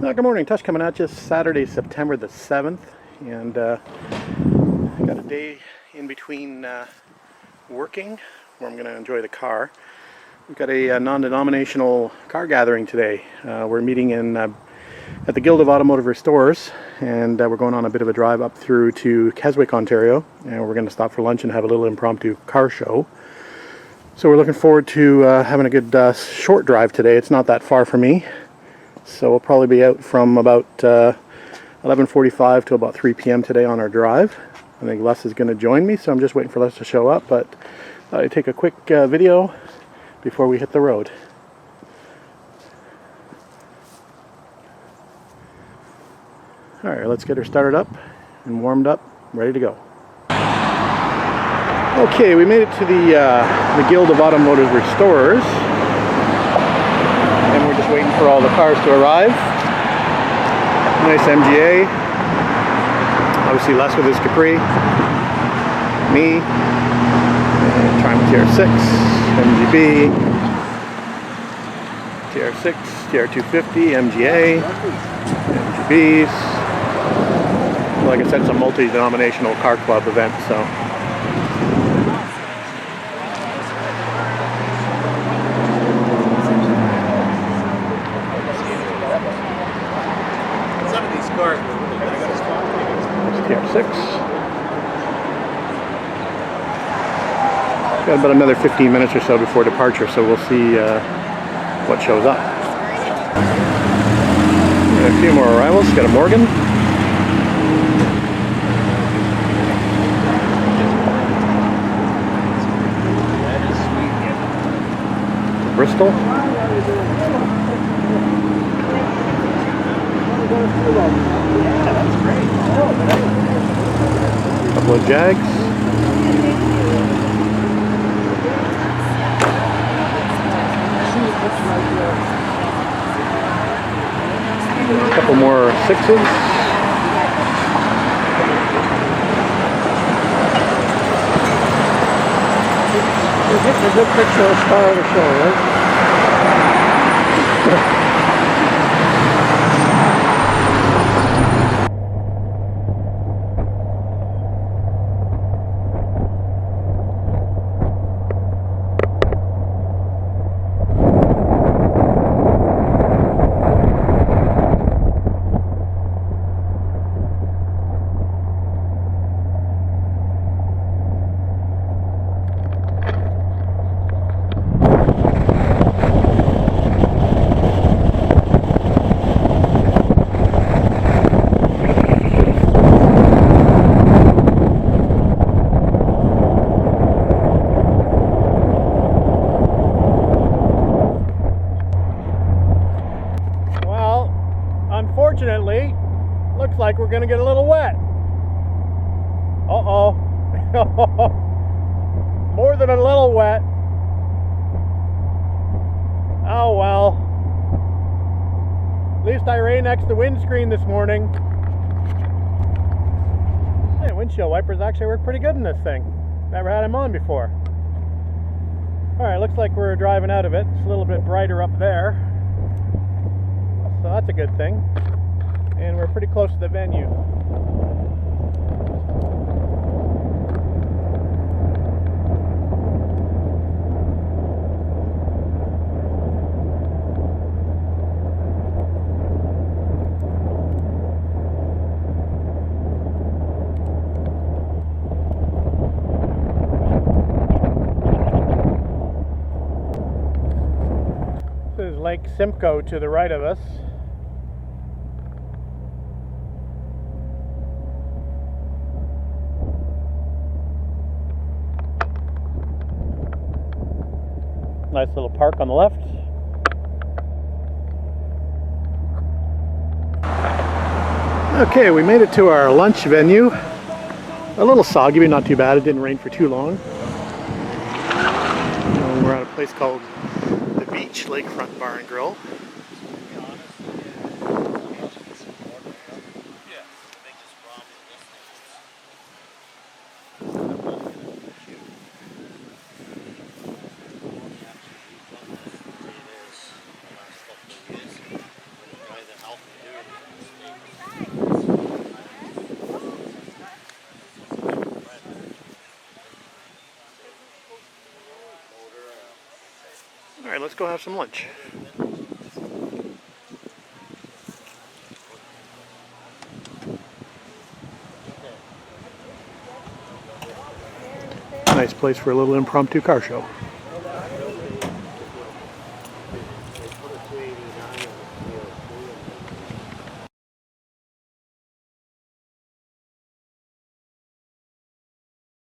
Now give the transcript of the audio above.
Good morning. Tush coming at you Saturday, September the 7th, and I got a day in between working where I'm going to enjoy the car. We've got a non-denominational car gathering today. We're meeting in at the Guild of Automotive Restorers, and we're going on a bit of a drive up through to Keswick, Ontario, and we're going to stop for lunch and have a little impromptu car show. So we're looking forward to having a good short drive today. It's not that far from me. So we'll probably be out from about 11:45 to about 3 p.m. today on our drive. I think Les is going to join me, so I'm just waiting for Les to show up, but I'll take a quick video before we hit the road. Alright, let's get her started up and warmed up, ready to go. Okay, we made it to the Guild of Automotive Restorers. And we're just waiting for all the cars to arrive. Nice MGA. Obviously Les with his Capri. Me. Trying TR6. MGB. TR6. TR250. MGA. MGBs. Like I said, it's a multi-denominational car club event, so. TR6. Got about another 15 minutes or so before departure, so we'll see what shows up. A few more arrivals. Got a Morgan. Bristol. Couple of Jags. A couple more 6s. You're getting a good picture of the star of the show, right? Unfortunately, looks like we're going to get a little wet. Uh-oh. More than a little wet. Oh well. At least I rain-xed the windscreen this morning. Hey, windshield wipers actually work pretty good in this thing. Never had them on before. Alright, looks like we're driving out of it. It's a little bit brighter up there. So that's a good thing. And we're pretty close to the venue. This is Lake Simcoe to the right of us. Nice little park on the left. Okay, we made it to our lunch venue. A little soggy, but not too bad. It didn't rain for too long. We're at a place called the Beach Lakefront Bar and Grill. All right, let's go have some lunch. Nice place for a little impromptu car show.